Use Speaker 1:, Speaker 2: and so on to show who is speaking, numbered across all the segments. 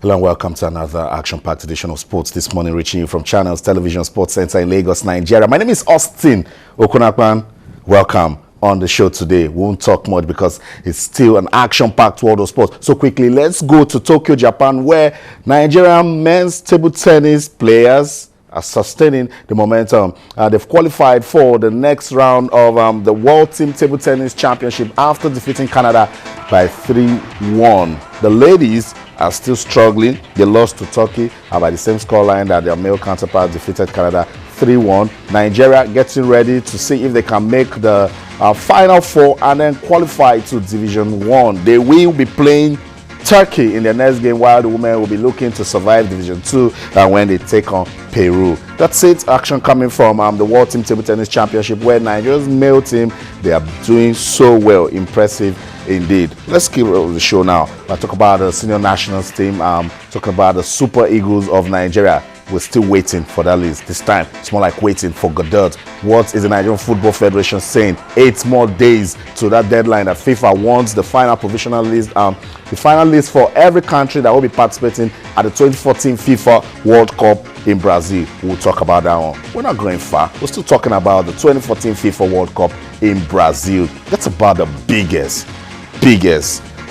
Speaker 1: Hello and welcome to another action-packed edition of Sports This Morning, reaching you from Channels Television Sports Center in Lagos, Nigeria. My name is Austin Okunakpan. Welcome on the show today. We won't talk much because it's still an action-packed world of sports. So quickly, let's go to Tokyo, Japan, where Nigerian men's table tennis players are sustaining the momentum. They've qualified for the next round of the World Team Table Tennis Championship after defeating Canada by 3-1. The ladies are still struggling. They lost to Turkey by the same scoreline that their male counterparts defeated Canada 3-1. Nigeria getting ready to see if they can make the Final Four and then qualify to Division 1. They will be playing Turkey in their next game, while the women will be looking to survive Division 2 when they take on Peru. That's it. Action coming from the World Team Table Tennis Championship, where Nigeria's male team, they are doing so well. Impressive indeed. Let's keep the show now. I'll talk about the senior nationals team. Talking about the Super Eagles of Nigeria. We're still waiting for that list. This time, it's more like waiting for Godot. What is the Nigerian Football Federation saying? 8 more days to that deadline that FIFA wants the final provisional list. The final list for every country that will be participating at the 2014 FIFA World Cup in Brazil. We'll talk about that one. We're not going far. We're still talking about the 2014 FIFA World Cup in Brazil. That's about the biggest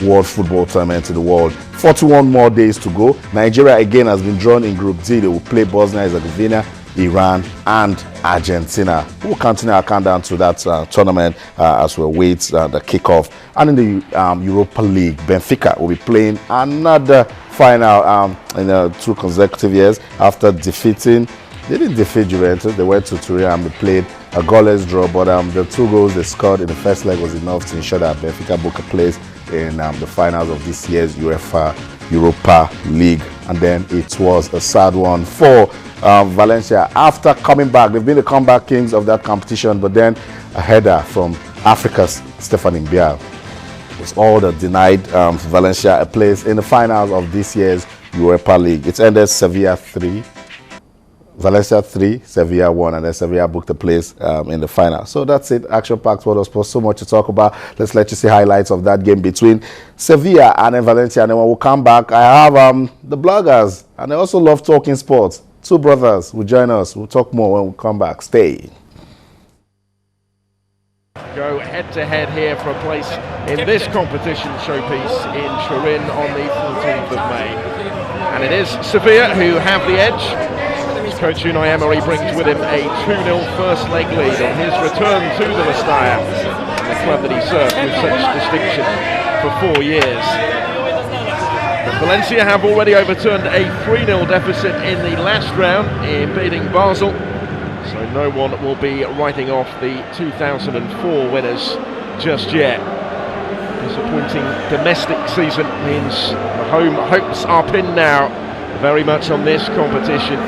Speaker 1: world football tournament in the world. 41 more days to go. Nigeria again has been drawn in Group D. They will play Bosnia and Herzegovina, Iran, and Argentina. We'll continue our countdown to that tournament as we wait the kickoff. And in the Europa League, Benfica will be playing another final in 2 consecutive years after defeating. They didn't defeat Juventus. They went to Turin and they played a goalless draw, but the 2 goals they scored in the first leg was enough to ensure that Benfica booked a place in the finals of this year's UEFA Europa League. And then it was a sad one for Valencia. After coming back, they've been the comeback kings of that competition, but then a header from Africa's Stephanie Biel was all that denied Valencia a place in the finals of this year's Europa League. It ended Sevilla 3, Valencia 3, Sevilla 1, and then Sevilla booked a place in the final. So that's it. Action-packed world of sports. So much to talk about. Let's let you see highlights of that game between Sevilla and then Valencia. And then when we come back, I have the bloggers, and they also love talking sports. 2 brothers will join us. We'll talk more when we come back. Stay.
Speaker 2: Go head-to-head here for a place in this competition showpiece in Turin on the 14th of May. And it is Sevilla who have the edge. Coach Unai Emery brings with him a 2-0 first leg lead on his return to the Mestalla, the club that he served with such distinction for 4 years. But Valencia have already overturned a 3-0 deficit in the last round in beating Basel, so no one will be writing off the 2004 winners just yet. Disappointing domestic season means the home hopes are pinned now very much on this competition.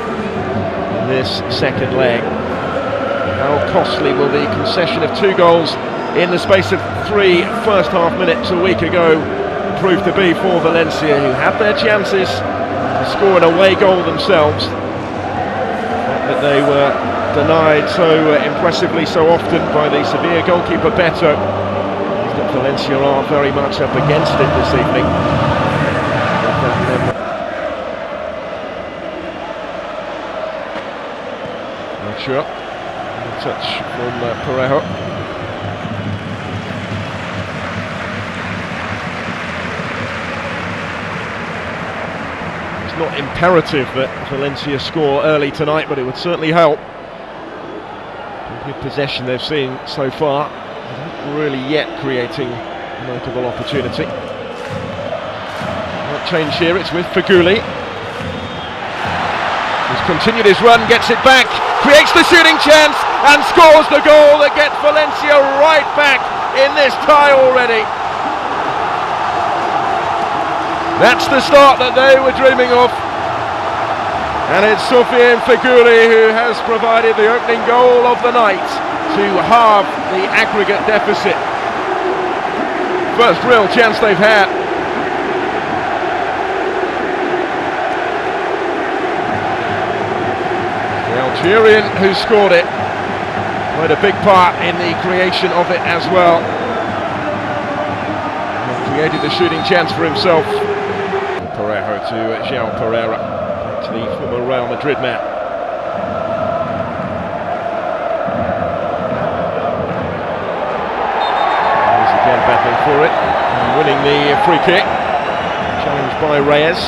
Speaker 2: This second leg. How costly will the concession of 2 goals in the space of 3 first half minutes a week ago prove to be for Valencia, who had their chances to score an away goal themselves, but they were denied so impressively so often by the Sevilla goalkeeper Beto that Valencia are very much up against it this evening. Sure. Touch from Parejo. It's not imperative that Valencia score early tonight, but it would certainly help. Good possession they've seen so far, not really yet creating a notable opportunity. Not change here, it's with Feghouli. He's continued his run, gets it back, creates the shooting chance and scores the goal that gets Valencia right back in this tie already. That's the start that they were dreaming of, and it's Soufiane Feghouli who has provided the opening goal of the night to halve the aggregate deficit. First real chance they've had. Algerian who scored it played a big part in the creation of it as well. He created the shooting chance for himself. Parejo to João Pereira, to the former Real Madrid man. He's again battling for it, and winning the free kick. Challenged by Reyes,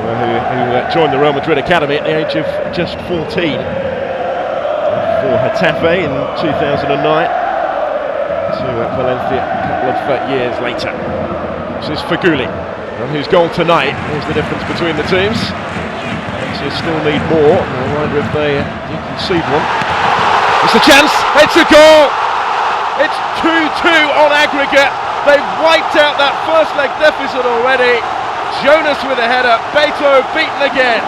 Speaker 2: who joined the Real Madrid academy at the age of just 14 for Getafe in 2009 to Valencia a couple of years later. This is Feghouli, and whose goal tonight is the difference between the teams. Valencia still need more. I wonder if they do concede one. It's a chance, it's a goal! It's 2-2 on aggregate. They've wiped out that first leg deficit already. Jonas with a header, Beto beaten again.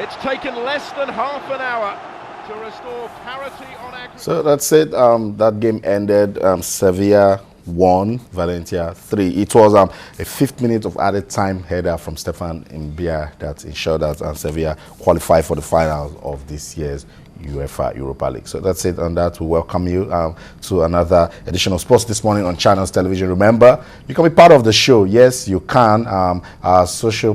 Speaker 2: It's taken less than half an hour to restore parity on aggregate.
Speaker 1: So that's it. That game ended. Sevilla 1, Valencia 3. It was a 5th minute of added time header from Stefan Mbia that ensured that Sevilla qualified for the finals of this year's UEFA Europa League. So that's it on that. We welcome you to another edition of Sports This Morning on Channels Television. Remember, you can be part of the show. Yes, you can. Our social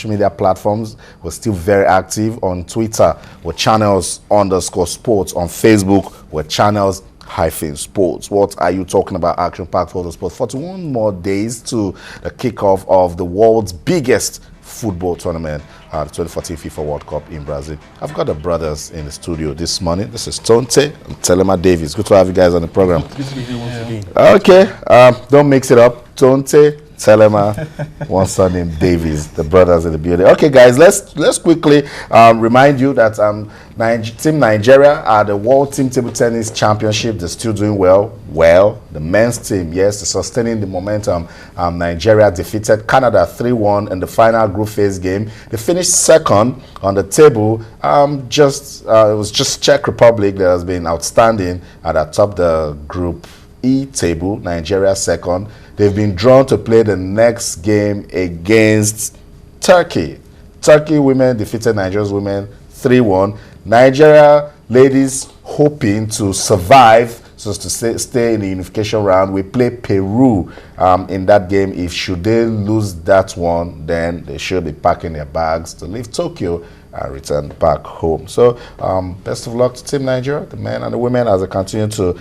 Speaker 1: media platforms, we're still very active. On Twitter, we're Channels_sports. On Facebook, we're Channels-sports. What are you talking about? Action-packed photo sports. 41 more days to the kickoff of the world's biggest football tournament, the 2014 FIFA World Cup in Brazil. I've got the brothers in the studio this morning. This is Tonte and Telema Davies. Good to have you guys on the program.
Speaker 3: Good to be here once again.
Speaker 1: Okay, don't mix it up. Tonte, Telema, one son named Davies, the brothers in the building. Okay, guys, let's quickly remind you that Team Nigeria are the World Team Table Tennis Championship. They're still doing well. Well, the men's team, yes, sustaining the momentum. Nigeria defeated Canada 3-1 in the final group phase game. They finished second on the table. It was just Czech Republic that has been outstanding at the top the Group E table. Nigeria second. They've been drawn to play the next game against Turkey. Turkey women defeated Nigeria's women 3-1. Nigeria ladies hoping to survive, so as to stay in the unification round. We play Peru in that game. If should they lose that one, then they should be packing their bags to leave Tokyo and return back home. So best of luck to Team Nigeria, the men and the women, as they continue to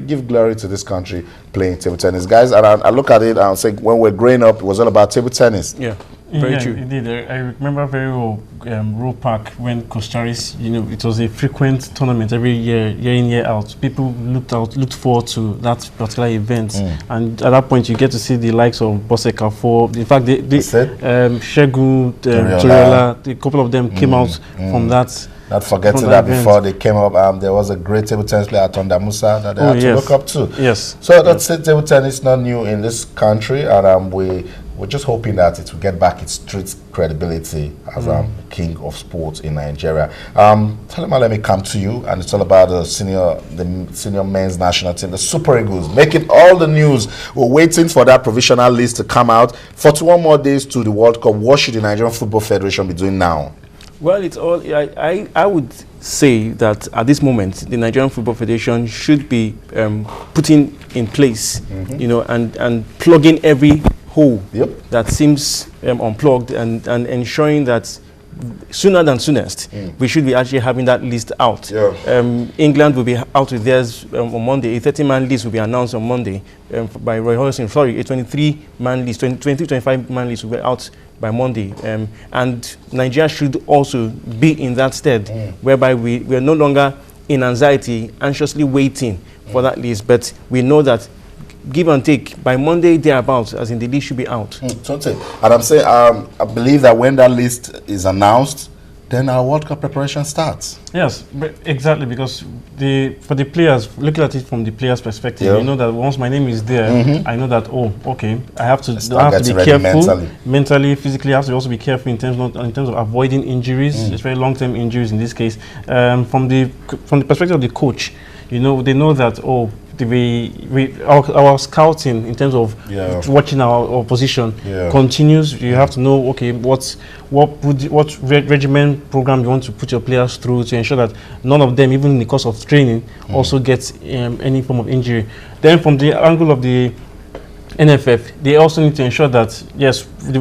Speaker 1: give glory to this country playing table tennis. Guys, and I look at it and say, when we're growing up, it was all about table tennis.
Speaker 3: Yeah. Very true. Indeed, I remember very well Roe Park when Costa Rica, it was a frequent tournament every year in, year out. People looked forward to that particular event, and at that point you get to see the likes of Bose Kafor. In fact, Shegun, Toriola, a couple of them came out from that.
Speaker 1: Not forgetting that before they came up, there was a great table tennis player, Tonda Musa, that they had to look up to.
Speaker 3: Yes.
Speaker 1: So that's it. Table tennis is not new in this country, and we're just hoping that it will get back its street credibility as king of sports in Nigeria. Telema, let me come to you, and it's all about the senior men's national team, the Super Eagles, making all the news. We're waiting for that provisional list to come out. 41 more days to the World Cup. What should the Nigerian Football Federation be doing now?
Speaker 3: Well, it's all. I would say that at this moment, the Nigerian Football Federation should be putting in place, and plugging every hole that seems unplugged, and ensuring that sooner than soonest, we should be actually having that list out. England will be out with theirs on Monday. A 30-man list will be announced on Monday by Roy Hodgson. Sorry, a 23-man list, 25-man list will be out by Monday. And Nigeria should also be in that stead, whereby we are no longer in anxiety, anxiously waiting for that list, but we know that give and take, by Monday thereabouts, as in the list should be out.
Speaker 1: Totally. And I'm saying, I believe that when that list is announced, then our World Cup preparation starts.
Speaker 3: Yes, exactly, because for the players, looking at it from the players' perspective, you know that once my name is there, I know that, I have to be careful mentally, physically. I have to also be careful in terms of avoiding injuries, especially long-term injuries in this case. From the perspective of the coach, they know that, our scouting in terms of watching our opposition continues. You have to know, okay, what regimen program you want to put your players through to ensure that none of them, even in the course of training, also gets any form of injury. Then from the angle of the NFF, they also need to ensure that, yes, the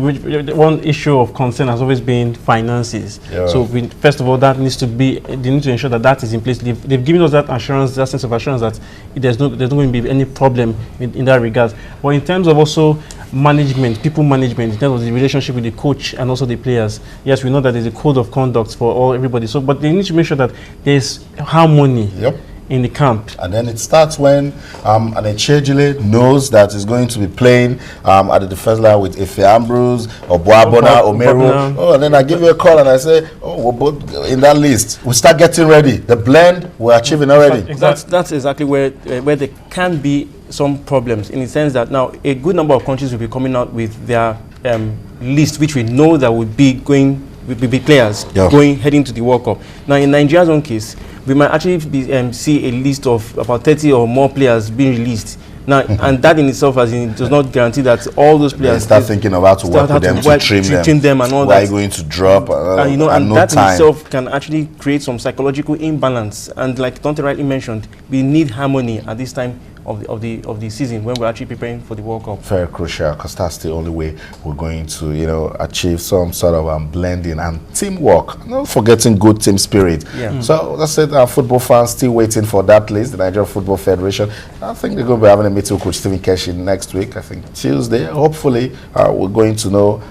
Speaker 3: one issue of concern has always been finances. So first of all, that needs to be, they need to ensure that that is in place. They've given us that assurance, that sense of assurance that there's not going to be any problem in that regard. But in terms of also management, people management, in terms of the relationship with the coach and also the players, yes, we know that there's a code of conduct for everybody. So, but they need to make sure that there's harmony in the camp.
Speaker 1: And then it starts when an Echejile knows that he's going to be playing at the defense line with Efe Ambrose or Boabona or Meru. Oh, and then I give you a call and I say, oh, we're both in that list. We start getting ready. The blend we're achieving already.
Speaker 3: That's exactly where there can be some problems, in the sense that now a good number of countries will be coming out with their list, which we know that would be going with players heading to the World Cup. Now, in Nigeria's own case, we might actually see a list of about 30 or more players being released. Now, and that in itself does not guarantee that all those players
Speaker 1: start thinking about to work with them, to trim them
Speaker 3: and all
Speaker 1: that. Why are you going to drop?
Speaker 3: And that in itself can actually create some psychological imbalance. And like Dante rightly mentioned, we need harmony at this time of the season when we're actually preparing for the World Cup.
Speaker 1: Very crucial, because that's the only way we're going to, achieve some sort of blending and teamwork. Not forgetting good team spirit. So let's say our football fans still waiting for that list. The Nigerian Football Federation, I think they're going to be having a meeting with Coach Stephen Keshi next week. I think Tuesday. Hopefully, we're going to know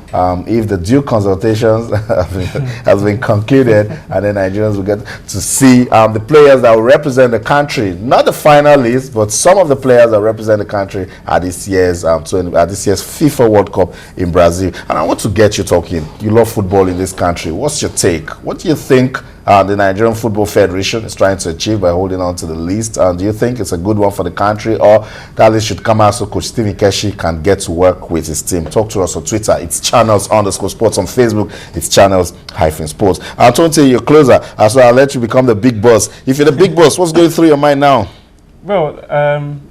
Speaker 1: if the due consultations has been concluded, and then Nigerians will get to see the players that will represent the country. Not the final list, but some of the players that represent the country at this year's FIFA World Cup in Brazil. And I want to get you talking. You love football in this country. What's your take? What do you think the Nigerian Football Federation is trying to achieve by holding on to the list? Do you think it's a good one for the country, or that list should come out so Coach Stephen Keshi can get to work with his team? Talk to us on Twitter. It's channels_sports. On Facebook, it's channels-sports. Antonio, you're closer, so I'll let you become the big boss. If you're the big boss, what's going through your mind now?
Speaker 3: Well,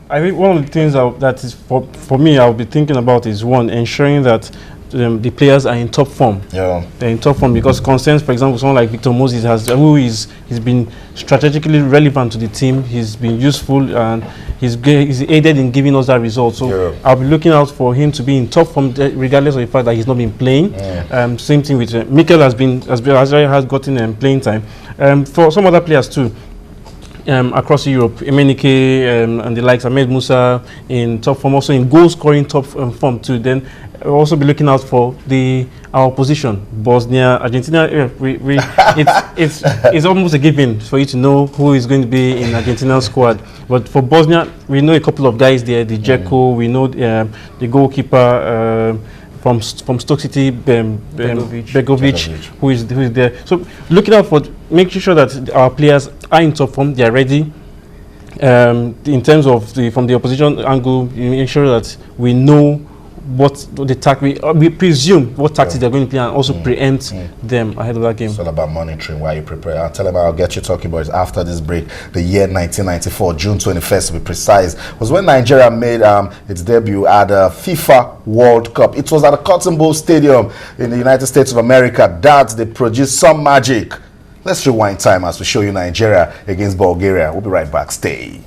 Speaker 3: I think one of the things that is for me, I'll be thinking about is, one, ensuring that the players are in top form. They're in top form, because concerns, for example, someone like Victor Moses he's been strategically relevant to the team. He's been useful, and he's aided in giving us that result. So I'll be looking out for him to be in top form, regardless of the fact that he's not been playing. Same thing with Mikel has gotten playing time. For some other players too. Across Europe, Emenike and the likes, Ahmed Musa in top form, also in goal-scoring top form too. Then we'll also be looking out for our opposition, Bosnia, Argentina. It's almost a given for you to know who is going to be in Argentina's squad. But for Bosnia, we know a couple of guys there. The Dzeko, we know the goalkeeper. From Stoke City, Begovic, who is there. So looking out for making sure that our players are in top form, they are ready. In terms of from the opposition angle, make sure that we know what the we presume what tactics they're going to play, and also preempt them ahead of that game.
Speaker 1: It's all about monitoring while you prepare. I'll tell them I'll get you talking about it after this break. The year 1994, June 21st to be precise, was when Nigeria made its debut at the FIFA World Cup. It was at the Cotton Bowl Stadium in the United States of America that they produced some magic. Let's rewind time as we show you Nigeria against Bulgaria. We'll be right back. Stay.